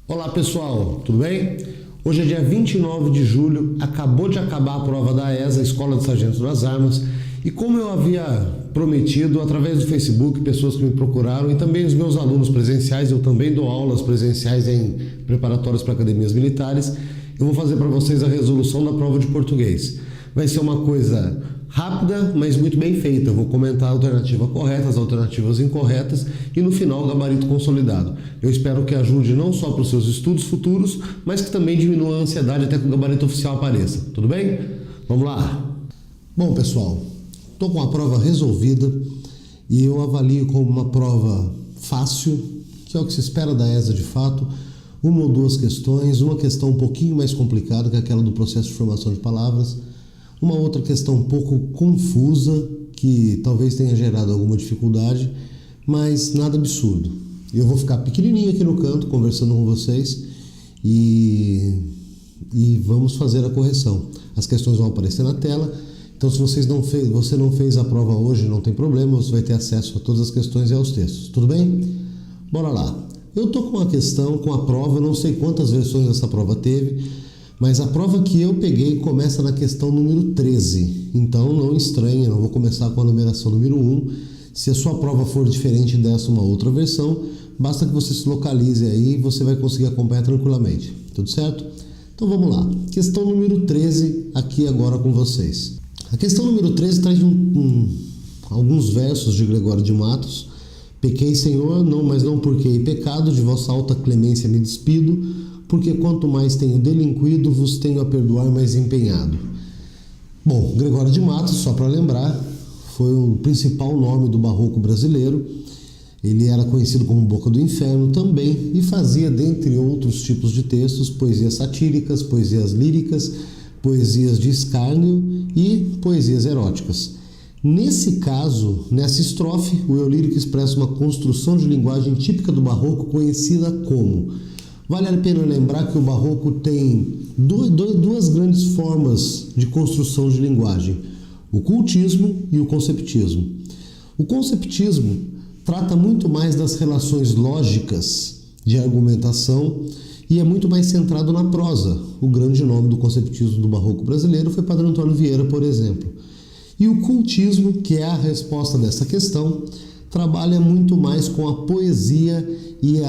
Olá pessoal, tudo bem? Hoje é dia 29 de julho, acabou de acabar a prova da ESA, Escola de Sargentos das Armas, e como eu havia prometido, através do Facebook, pessoas que me procuraram e também os meus alunos presenciais, eu também dou aulas presenciais em preparatórios para academias militares, eu vou fazer para vocês a resolução da prova de português. Vai ser uma coisa rápida, mas muito bem feita. Eu vou comentar a alternativa correta, as alternativas incorretas e no final o gabarito consolidado. Eu espero que ajude não só para os seus estudos futuros, mas que também diminua a ansiedade até que o gabarito oficial apareça. Tudo bem? Vamos lá! Bom, pessoal, estou com a prova resolvida e eu avalio como uma prova fácil, que é o que se espera da ESA de fato. Uma ou duas questões, uma questão um pouquinho mais complicada, que é aquela do processo de formação de palavras, uma outra questão um pouco confusa, que talvez tenha gerado alguma dificuldade, mas nada absurdo. Eu vou ficar pequenininho aqui no canto, conversando com vocês, e vamos fazer a correção. As questões vão aparecer na tela, então se você não fez a prova hoje, não tem problema, você vai ter acesso a todas as questões e aos textos. Tudo bem? Bora lá. Eu tô com a questão, com a prova, não sei quantas versões essa prova teve, mas a prova que eu peguei começa na questão número 13, então não estranhe, não vou começar com a numeração número 1. Se a sua prova for diferente dessa, uma outra versão, basta que você se localize aí e você vai conseguir acompanhar tranquilamente, tudo certo? Então vamos lá, questão número 13 aqui agora com vocês. A questão número 13 traz alguns versos de Gregório de Matos. Pequei, Senhor, mas não porque hei pecado, de vossa alta clemência me despido, porque quanto mais tenho delinquido, vos tenho a perdoar mais empenhado. Bom, Gregório de Matos, só para lembrar, foi o principal nome do barroco brasileiro. Ele era conhecido como Boca do Inferno também e fazia, dentre outros tipos de textos, poesias satíricas, poesias líricas, poesias de escárnio e poesias eróticas. Nesse caso, nessa estrofe, o eu lírico expressa uma construção de linguagem típica do barroco conhecida como... Vale a pena lembrar que o barroco tem duas grandes formas de construção de linguagem, o cultismo e o conceptismo. O conceptismo trata muito mais das relações lógicas de argumentação e é muito mais centrado na prosa. O grande nome do conceptismo do barroco brasileiro foi Padre Antônio Vieira, por exemplo. E o cultismo, que é a resposta dessa questão, trabalha muito mais com a poesia e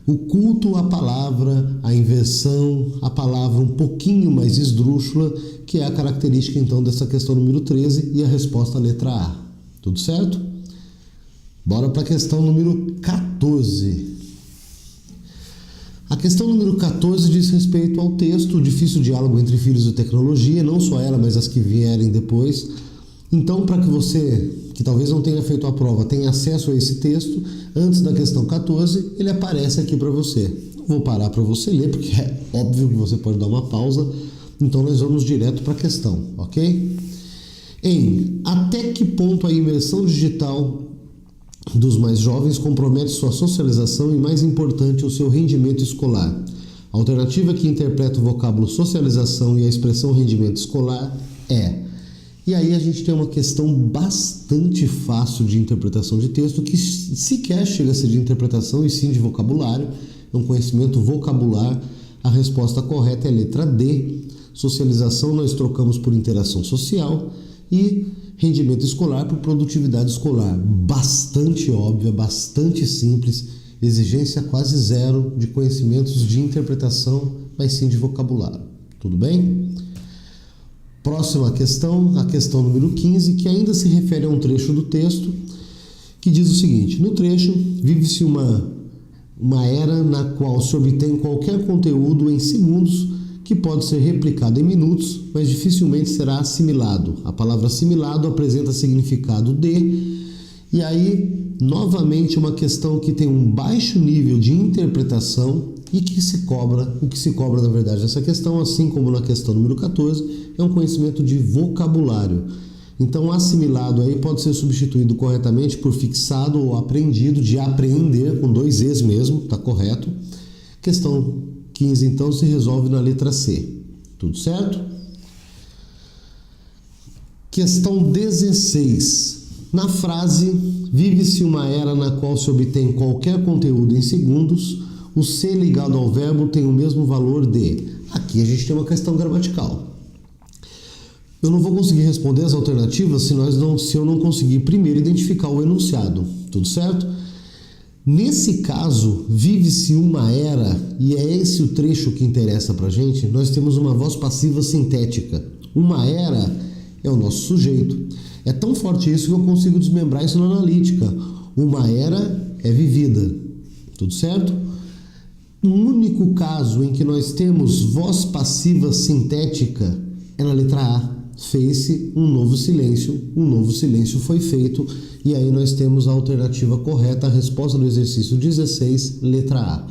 o culto à palavra, a inversão, a palavra um pouquinho mais esdrúxula, que é a característica então dessa questão número 13 e a resposta letra A. Tudo certo? Bora para a questão número 14. A questão número 14 diz respeito ao texto, o difícil diálogo entre filhos e tecnologia, não só ela, mas as que vierem depois. Então, para que você, que talvez não tenha feito a prova, tenha acesso a esse texto, antes da questão 14, ele aparece aqui para você. Não vou parar para você ler, porque é óbvio que você pode dar uma pausa, então nós vamos direto para a questão, ok? Até que ponto a imersão digital dos mais jovens compromete sua socialização e, mais importante, o seu rendimento escolar? A alternativa que interpreta o vocábulo socialização e a expressão rendimento escolar é... E aí a gente tem uma questão bastante fácil de interpretação de texto, que sequer chega a ser de interpretação e sim de vocabulário, é um conhecimento vocabular. A resposta correta é a letra D. Socialização nós trocamos por interação social e rendimento escolar por produtividade escolar. Bastante óbvia, bastante simples, exigência quase zero de conhecimentos de interpretação, mas sim de vocabulário. Tudo bem? Próxima questão, a questão número 15, que ainda se refere a um trecho do texto, que diz o seguinte: no trecho, vive-se uma era na qual se obtém qualquer conteúdo em segundos que pode ser replicado em minutos, mas dificilmente será assimilado. A palavra assimilado apresenta significado de, e aí, novamente, uma questão que tem um baixo nível de interpretação e que se cobra, o que se cobra na verdade nessa questão, assim como na questão número 14, é um conhecimento de vocabulário. Então, assimilado aí pode ser substituído corretamente por fixado ou aprendido, de apreender, com 2 Es mesmo, tá correto. Questão 15, então, se resolve na letra C. Tudo certo? Questão 16. Na frase, vive-se uma era na qual se obtém qualquer conteúdo em segundos, o ser ligado ao verbo tem o mesmo valor de. Aqui a gente tem uma questão gramatical. Eu não vou conseguir responder as alternativas se eu não conseguir primeiro identificar o enunciado. Tudo certo? Nesse caso, vive-se uma era, e é esse o trecho que interessa pra gente, nós temos uma voz passiva sintética. Uma era é o nosso sujeito. É tão forte isso que eu consigo desmembrar isso na analítica. Uma era é vivida. Tudo certo? O único caso em que nós temos voz passiva sintética é na letra A. Fez-se um novo silêncio foi feito, e aí nós temos a alternativa correta, a resposta do exercício 16, letra A.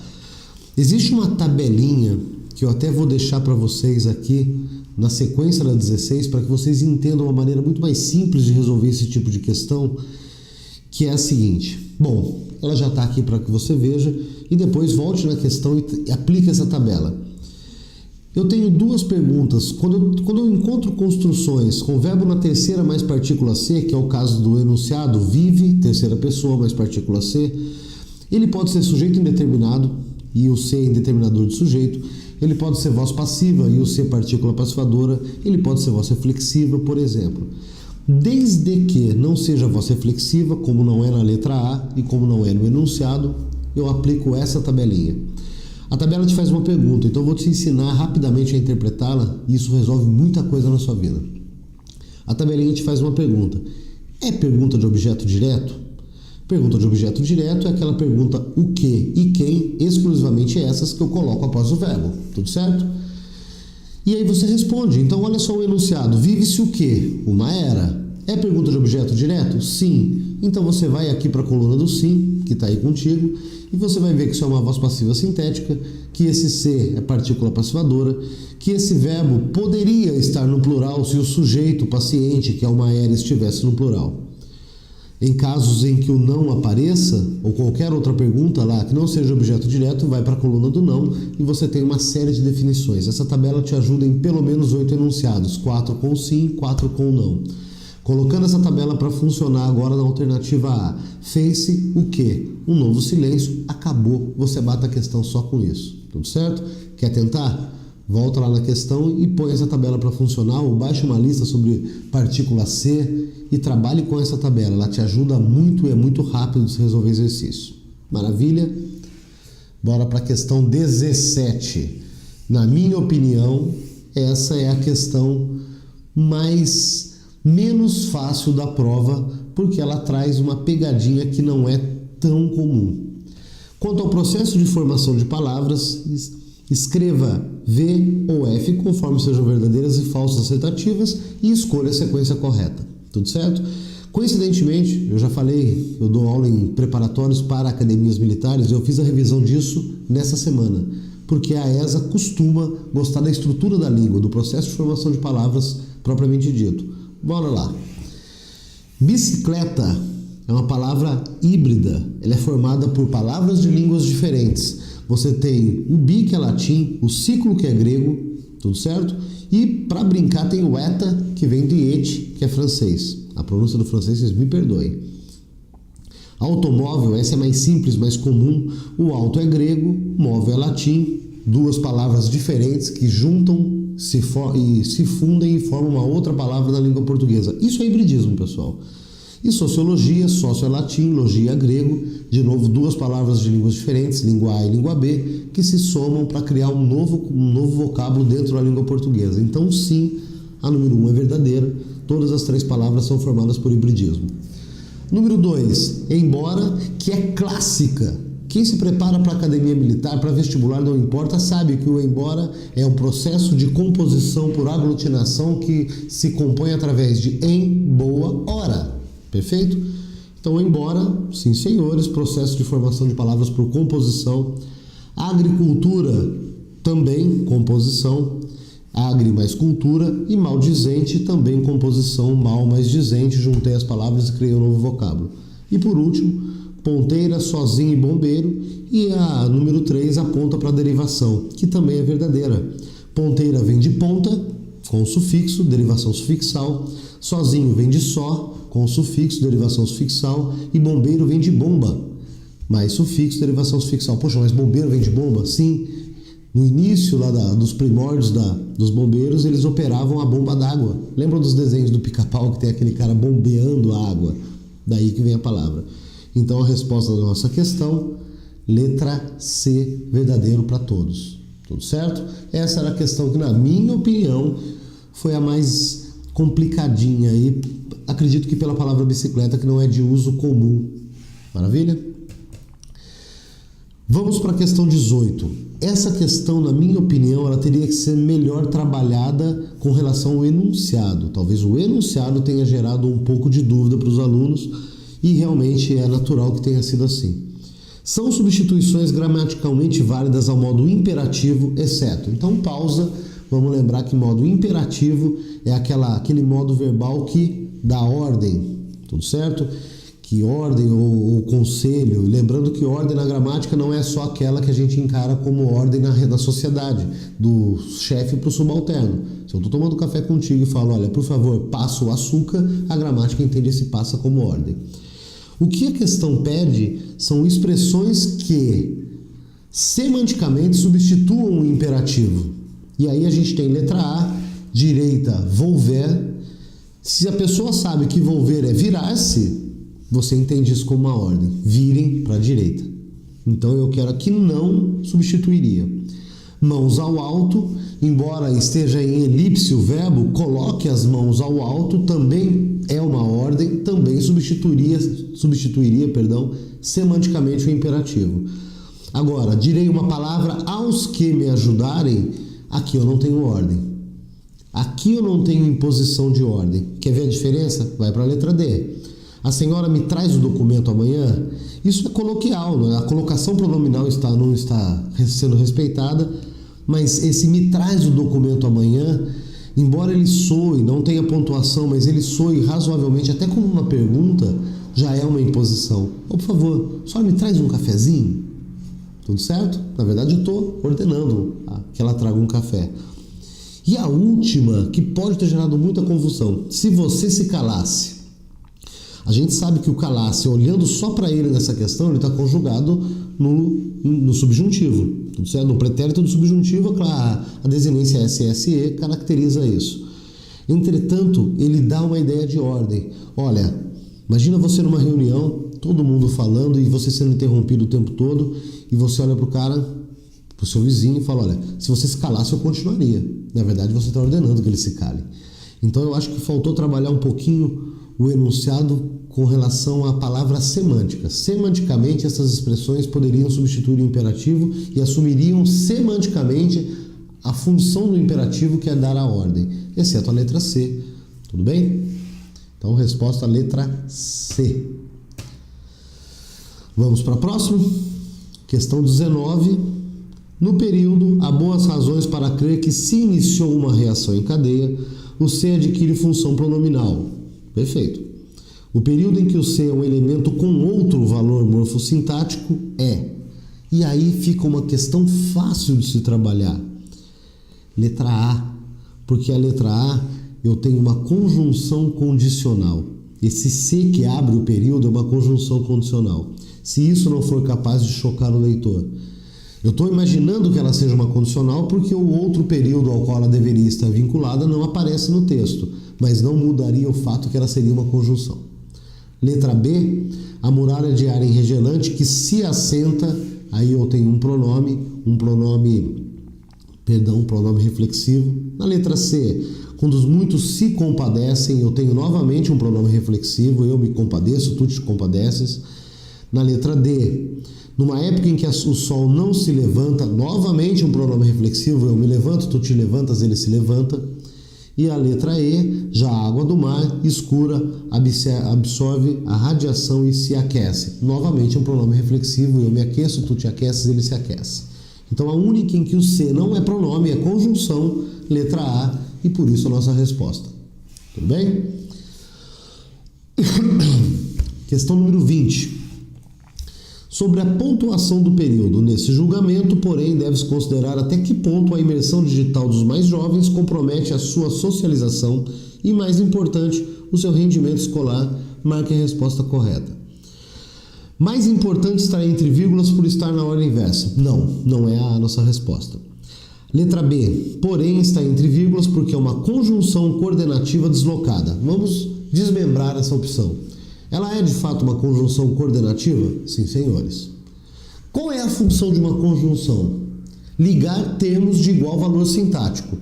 Existe uma tabelinha que eu até vou deixar para vocês aqui na sequência da 16, para que vocês entendam uma maneira muito mais simples de resolver esse tipo de questão, que é a seguinte. Bom, ela já está aqui para que você veja, e depois volte na questão e aplique essa tabela. Eu tenho duas perguntas. Quando eu encontro construções com verbo na terceira mais partícula C, que é o caso do enunciado, vive, terceira pessoa mais partícula C, ele pode ser sujeito indeterminado e o C é indeterminador de sujeito, ele pode ser voz passiva e o C partícula passivadora, ele pode ser voz reflexiva, por exemplo. Desde que não seja voz reflexiva, como não é na letra A e como não é no enunciado, eu aplico essa tabelinha. A tabela te faz uma pergunta, então eu vou te ensinar rapidamente a interpretá-la e isso resolve muita coisa na sua vida. A tabelinha te faz uma pergunta. É pergunta de objeto direto? Pergunta de objeto direto é aquela pergunta o que e quem, exclusivamente essas que eu coloco após o verbo, tudo certo? E aí você responde, então olha só o enunciado, vive-se o que? Uma era. É pergunta de objeto direto? Sim. Então você vai aqui para a coluna do sim, que está aí contigo, e você vai ver que isso é uma voz passiva sintética, que esse C é partícula passivadora, que esse verbo poderia estar no plural se o sujeito, paciente, que é uma era, estivesse no plural. Em casos em que o não apareça, ou qualquer outra pergunta lá que não seja objeto direto, vai para a coluna do não e você tem uma série de definições. Essa tabela te ajuda em pelo menos 8 enunciados, 4 com sim, 4 com não. Colocando essa tabela para funcionar agora na alternativa A, fez-se o quê? Um novo silêncio, acabou. Você bate a questão só com isso. Tudo certo? Quer tentar? Volta lá na questão e põe essa tabela para funcionar ou baixe uma lista sobre partícula C e trabalhe com essa tabela. Ela te ajuda muito e é muito rápido de resolver exercício. Maravilha? Bora para a questão 17. Na minha opinião, essa é a questão menos fácil da prova, porque ela traz uma pegadinha que não é tão comum. Quanto ao processo de formação de palavras, escreva V ou F conforme sejam verdadeiras e falsas aceitativas e escolha a sequência correta. Tudo certo? Coincidentemente, eu já falei, eu dou aula em preparatórios para academias militares e eu fiz a revisão disso nessa semana, porque a ESA costuma gostar da estrutura da língua, do processo de formação de palavras propriamente dito. Bora lá. Bicicleta é uma palavra híbrida. Ela é formada por palavras de línguas diferentes. Você tem o bi, que é latim, o ciclo, que é grego, tudo certo? E para brincar tem o eta, que vem de et, que é francês. A pronúncia do francês, vocês me perdoem. Automóvel, essa é mais simples, mais comum. O auto é grego, móvel é latim. Duas palavras diferentes que juntam se fundem e formam uma outra palavra na língua portuguesa. Isso é hibridismo, pessoal. E sociologia, sócio é latim, logia é grego. De novo, duas palavras de línguas diferentes, língua A e língua B, que se somam para criar um novo vocábulo dentro da língua portuguesa. Então, sim, a número 1 é verdadeira. Todas as três palavras são formadas por hibridismo. Número 2, embora, que é clássica. Quem se prepara para a academia militar, para vestibular, não importa, sabe que o embora é um processo de composição por aglutinação que se compõe através de em, boa, hora. Perfeito? Então, embora, sim senhores, processo de formação de palavras por composição. Agricultura, também composição. Agri mais cultura. E maldizente, também composição. Mal mais dizente, juntei as palavras e criei um novo vocábulo. E por último, ponteira, sozinho e bombeiro, e a número 3 aponta para a derivação, que também é verdadeira. Ponteira vem de ponta, com sufixo, derivação sufixal. Sozinho vem de só, com sufixo, derivação sufixal. E bombeiro vem de bomba, mais sufixo, derivação sufixal. Poxa, mas bombeiro vem de bomba? Sim. No início lá dos primórdios dos bombeiros, eles operavam a bomba d'água. Lembram dos desenhos do Pica-Pau que tem aquele cara bombeando a água? Daí que vem a palavra. Então a resposta da nossa questão, letra C, verdadeiro para todos. Tudo certo? Essa era a questão que, na minha opinião, foi a mais complicadinha aí. Acredito que pela palavra bicicleta, que não é de uso comum. Maravilha? Vamos para a questão 18. Essa questão, na minha opinião, ela teria que ser melhor trabalhada com relação ao enunciado. Talvez o enunciado tenha gerado um pouco de dúvida para os alunos e realmente é natural que tenha sido assim. São substituições gramaticalmente válidas ao modo imperativo, exceto. Então, pausa. Vamos lembrar que modo imperativo é aquele modo verbal que dá ordem, tudo certo? Que ordem ou conselho, lembrando que ordem na gramática não é só aquela que a gente encara como ordem na sociedade, do chefe para o subalterno. Se eu estou tomando café contigo e falo, olha, por favor, passa o açúcar, a gramática entende esse passa como ordem. O que a questão pede são expressões que semanticamente substituam o imperativo. E aí a gente tem letra A, direita, volver. Se a pessoa sabe que volver é virar-se, você entende isso como uma ordem. Virem para a direita. Então eu quero aqui não substituiria. Mãos ao alto, embora esteja em elipse o verbo, coloque as mãos ao alto, também é uma ordem, também substituiria, semanticamente o imperativo. Agora, direi uma palavra aos que me ajudarem, aqui eu não tenho ordem. Aqui eu não tenho imposição de ordem. Quer ver a diferença? Vai para a letra D. A senhora me traz o documento amanhã? Isso é coloquial, não é? A colocação pronominal não está sendo respeitada, mas esse me traz o documento amanhã, embora ele soe, não tenha pontuação, mas ele soe razoavelmente, até como uma pergunta, já é uma imposição. Por favor, a senhora me traz um cafezinho? Tudo certo? Na verdade eu estou ordenando que ela traga um café. E a última, que pode ter gerado muita confusão, se você se calasse. A gente sabe que o calar-se, olhando só para ele nessa questão, ele está conjugado no subjuntivo, tudo certo? No pretérito do subjuntivo, claro, a desinência SSE caracteriza isso. Entretanto, ele dá uma ideia de ordem. Olha, imagina você numa reunião, todo mundo falando e você sendo interrompido o tempo todo, e você olha para o cara, para o seu vizinho e fala, olha, se você se calasse eu continuaria. Na verdade, você está ordenando que ele se cale. Então eu acho que faltou trabalhar um pouquinho o enunciado com relação à palavra semântica. Semanticamente, essas expressões poderiam substituir o imperativo e assumiriam semanticamente a função do imperativo, que é dar a ordem, exceto a letra C. Tudo bem? Então, resposta letra C. Vamos para a próxima. Questão 19. No período, há boas razões para crer que se iniciou uma reação em cadeia, o C adquire função pronominal. Perfeito. O período em que o C é um elemento com outro valor morfossintático é. E aí fica uma questão fácil de se trabalhar. Letra A. Porque a letra A eu tenho uma conjunção condicional. Esse C que abre o período é uma conjunção condicional. Se isso não for capaz de chocar o leitor. Eu estou imaginando que ela seja uma condicional porque o outro período ao qual ela deveria estar vinculada não aparece no texto, mas não mudaria o fato que ela seria uma conjunção. Letra B, a muralha de ar enregelante que se assenta, aí eu tenho um pronome reflexivo. Na letra C, quando os muitos se compadecem, eu tenho novamente um pronome reflexivo, eu me compadeço, tu te compadeces. Na letra D, numa época em que o sol não se levanta, novamente um pronome reflexivo, eu me levanto, tu te levantas, ele se levanta. E a letra E, já a água do mar, escura, absorve a radiação e se aquece. Novamente um pronome reflexivo, eu me aqueço, tu te aqueces, ele se aquece. Então a única em que o C não é pronome é conjunção, letra A, e por isso a nossa resposta. Tudo bem? Questão número 20. Sobre a pontuação do período. Nesse julgamento, porém, deve-se considerar até que ponto a imersão digital dos mais jovens compromete a sua socialização e, mais importante, o seu rendimento escolar. Marque a resposta correta. Mais importante estar entre vírgulas por estar na ordem inversa? Não é a nossa resposta. Letra B, porém está entre vírgulas porque é uma conjunção coordenativa deslocada. Vamos desmembrar essa opção. Ela é de fato uma conjunção coordenativa? Sim, senhores. Qual é a função de uma conjunção? Ligar termos de igual valor sintático.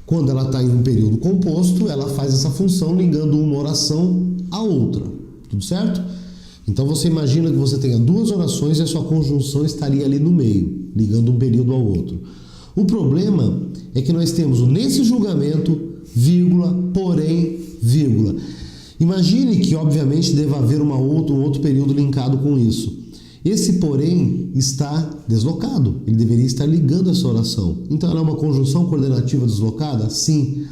Quando ela está em um período composto, ela faz essa função ligando uma oração à outra. Tudo certo? Então você imagina que você tenha duas orações e a sua conjunção estaria ali no meio, ligando um período ao outro. O problema é que nós temos o nesse julgamento, vírgula, porém, vírgula. Imagine que, obviamente, deva haver um outro período linkado com isso. Esse, porém, está deslocado. Ele deveria estar ligando essa oração. Então, ela é uma conjunção coordenativa deslocada? Sim.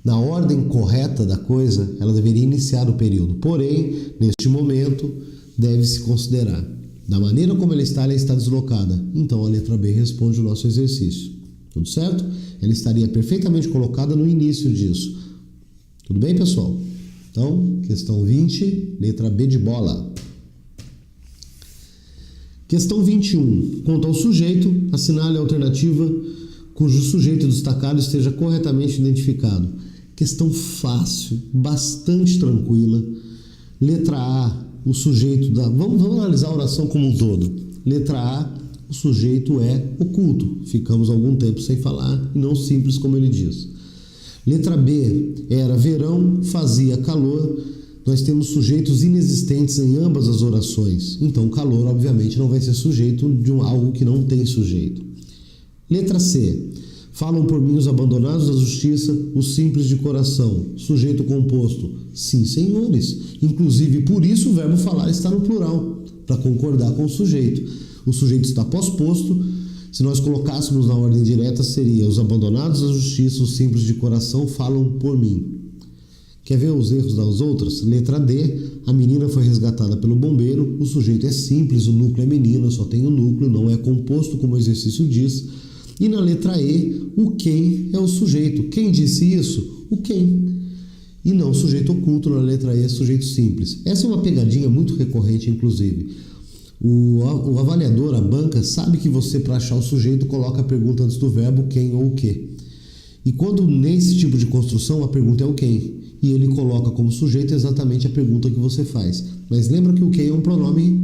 Na ordem correta da coisa, ela deveria iniciar o período. Porém, neste momento, deve-se considerar. Da maneira como ela está deslocada. Então, a letra B responde o nosso exercício. Tudo certo? Ela estaria perfeitamente colocada no início disso. Tudo bem, pessoal? Então, questão 20, letra B de bola. Questão 21. Quanto ao sujeito, assinale a alternativa cujo sujeito destacado esteja corretamente identificado. Questão fácil, bastante tranquila. Letra A, o sujeito da... Vamos analisar a oração como um todo. Letra A, o sujeito é oculto. Ficamos algum tempo sem falar e não simples como ele diz. Letra B, era verão, fazia calor. Nós temos sujeitos inexistentes em ambas as orações. Então, calor, obviamente, não vai ser sujeito de algo que não tem sujeito. Letra C, falam por mim os abandonados da justiça, os simples de coração. Sujeito composto. Sim, senhores. Inclusive, por isso o verbo falar está no plural, para concordar com o sujeito. O sujeito está pós-posto. Se nós colocássemos na ordem direta, seria os abandonados da justiça, os simples de coração falam por mim. Quer ver os erros das outras? Letra D, a menina foi resgatada pelo bombeiro, o sujeito é simples, o núcleo é menina, só tem o núcleo, não é composto como o exercício diz. E na letra E, o quem é o sujeito. Quem disse isso? O quem. E não sujeito oculto, na letra E, sujeito simples. Essa é uma pegadinha muito recorrente, inclusive. O avaliador, a banca, sabe que você, para achar o sujeito, coloca a pergunta antes do verbo quem ou o que. E quando nesse tipo de construção a pergunta é o quem, e ele coloca como sujeito exatamente a pergunta que você faz. Mas lembra que o quem é um pronome,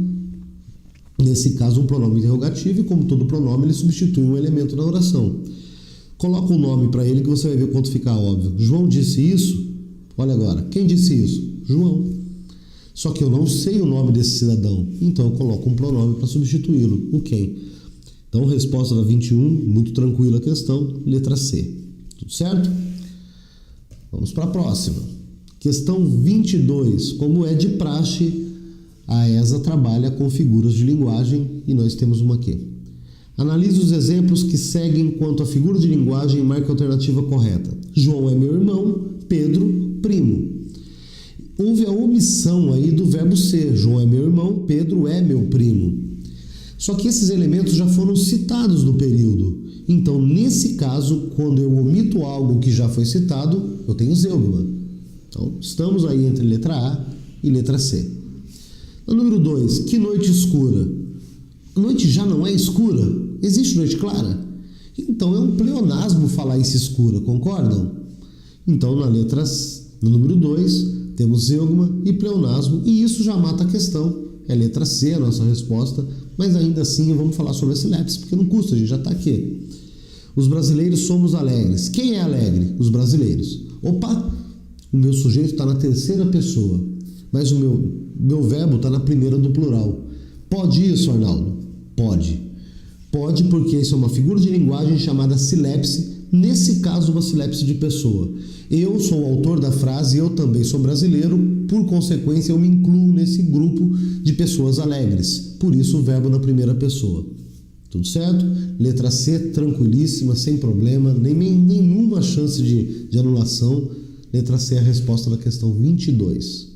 nesse caso um pronome interrogativo, e como todo pronome ele substitui um elemento na oração. Coloca um nome para ele que você vai ver quanto fica óbvio. João disse isso? Olha agora, quem disse isso? João. Só que eu não sei o nome desse cidadão, então eu coloco um pronome para substituí-lo, o quem. Então, resposta da 21, muito tranquila a questão, letra C. Tudo certo? Vamos para a próxima. Questão 22. Como é de praxe, a ESA trabalha com figuras de linguagem e nós temos uma aqui. Analise os exemplos que seguem quanto à figura de linguagem e marque a alternativa correta. João é meu irmão, Pedro, primo. Houve a omissão aí do verbo ser. João é meu irmão, Pedro é meu primo. Só que esses elementos já foram citados no período. Então, nesse caso, quando eu omito algo que já foi citado, eu tenho zeugma. Então, estamos aí entre letra A e letra C. No número 2, que noite escura? A noite já não é escura? Existe noite clara? Então, é um pleonasmo falar isso escura, concordam? Então, no número 2, temos zeugma e pleonasmo, e isso já mata a questão. É letra C a nossa resposta, mas ainda assim vamos falar sobre a sinapse, porque não custa, a gente já está aqui. Os brasileiros somos alegres. Quem é alegre? Os brasileiros. Opa, o meu sujeito está na terceira pessoa, mas o meu verbo está na primeira do plural. Pode isso, Arnaldo? Pode. Pode porque isso é uma figura de linguagem chamada silepse, nesse caso uma silepse de pessoa. Eu sou o autor da frase, eu também sou brasileiro, por consequência eu me incluo nesse grupo de pessoas alegres. Por isso o verbo na primeira pessoa. Tudo certo? Letra C, tranquilíssima, sem problema, nenhuma chance de anulação. Letra C é a resposta da questão 22.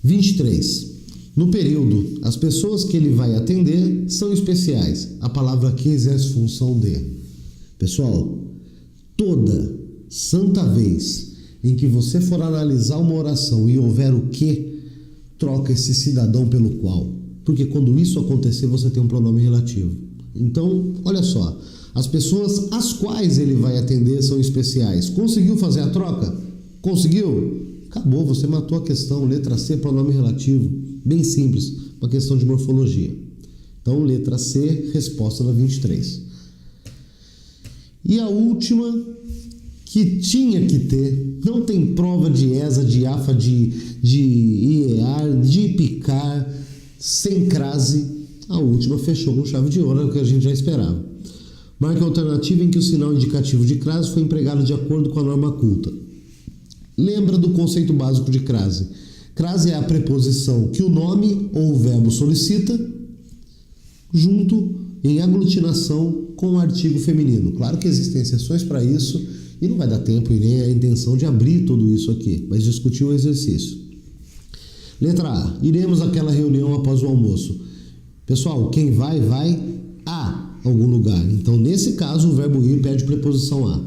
23. No período, as pessoas que ele vai atender são especiais. A palavra aqui exerce função de. Pessoal, toda santa vez em que você for analisar uma oração e houver o que, troca esse cidadão pelo qual. Porque quando isso acontecer, você tem um pronome relativo. Então, olha só, as pessoas às quais ele vai atender são especiais. Conseguiu fazer a troca? Conseguiu? Acabou, você matou a questão. Letra C, pronome relativo. Bem simples, uma questão de morfologia. Então, letra C, resposta da 23. E a última, que tinha que ter, não tem prova de ESA, de AFA, de IEAR, de IPCAR, sem crase. A última fechou com chave de ouro, era o que a gente já esperava. Marque a alternativa em que o sinal indicativo de crase foi empregado de acordo com a norma culta. Lembra do conceito básico de crase. Crase é a preposição que o nome ou o verbo solicita, junto em aglutinação com o artigo feminino. Claro que existem exceções para isso e não vai dar tempo e nem a intenção de abrir tudo isso aqui, mas discutir o exercício. Letra A. Iremos àquela reunião após o almoço. Pessoal, quem vai a algum lugar. Então, nesse caso, o verbo ir pede preposição a.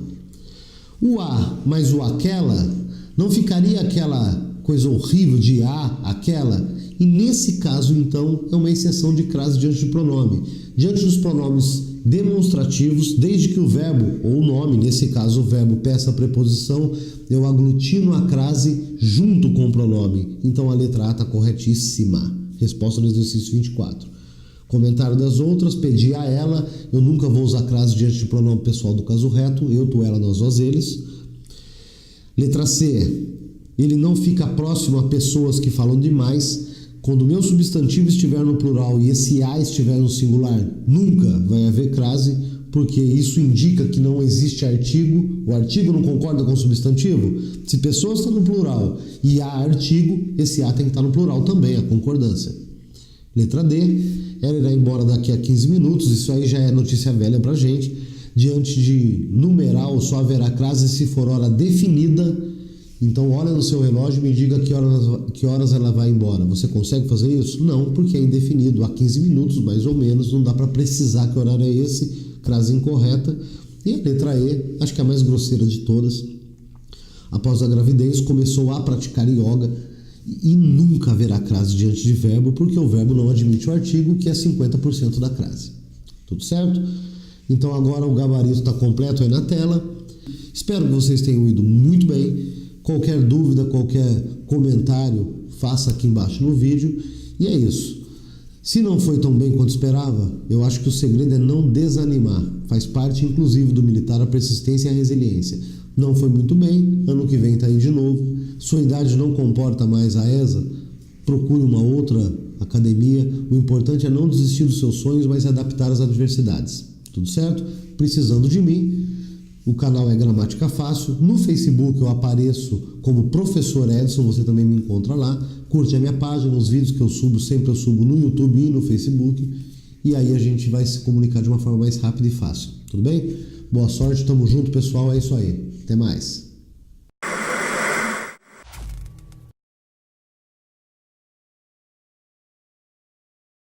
O a mais o aquela não ficaria aquela coisa horrível de aquela? E nesse caso, então, é uma exceção de crase diante do pronome. Diante dos pronomes demonstrativos, desde que o verbo, ou o nome, nesse caso o verbo, peça a preposição, eu aglutino a crase junto com o pronome. Então a letra A está corretíssima. Resposta do exercício 24. Comentário das outras, pedi a ela, eu nunca vou usar crase diante de pronome pessoal do caso reto, eu, tu, ela, nós, vós, eles. Letra C, ele não fica próximo a pessoas que falam demais. Quando o meu substantivo estiver no plural e esse a estiver no singular, nunca vai haver crase, porque isso indica que não existe artigo. O artigo não concorda com o substantivo. Se pessoas está no plural e há artigo, esse a tem que estar no plural também, a concordância. Letra D, ela irá embora daqui a 15 minutos, isso aí já é notícia velha pra gente. Diante de numeral só haverá crase se for hora definida. Então olha no seu relógio e me diga que horas ela vai embora. Você consegue fazer isso? Não, porque é indefinido. Há 15 minutos, mais ou menos, não dá para precisar que horário é esse. Crase incorreta. E a letra E, acho que é a mais grosseira de todas. Após a gravidez, começou a praticar yoga e nunca haverá crase diante de verbo, porque o verbo não admite o artigo, que é 50% da crase. Tudo certo? Então agora o gabarito está completo aí na tela. Espero que vocês tenham ido muito bem. Qualquer dúvida, qualquer comentário, faça aqui embaixo no vídeo. E é isso. Se não foi tão bem quanto esperava, eu acho que o segredo é não desanimar. Faz parte, inclusive, do militar a persistência e a resiliência. Não foi muito bem, ano que vem está aí de novo. Sua idade não comporta mais a ESA, procure uma outra academia. O importante é não desistir dos seus sonhos, mas adaptar às adversidades. Tudo certo? Precisando de mim, o canal é Gramática Fácil. No Facebook eu apareço como Professor Edson, você também me encontra lá. Curte a minha página, os vídeos que eu subo, sempre eu subo no YouTube e no Facebook. E aí a gente vai se comunicar de uma forma mais rápida e fácil. Tudo bem? Boa sorte, tamo junto, pessoal. É isso aí. Até mais.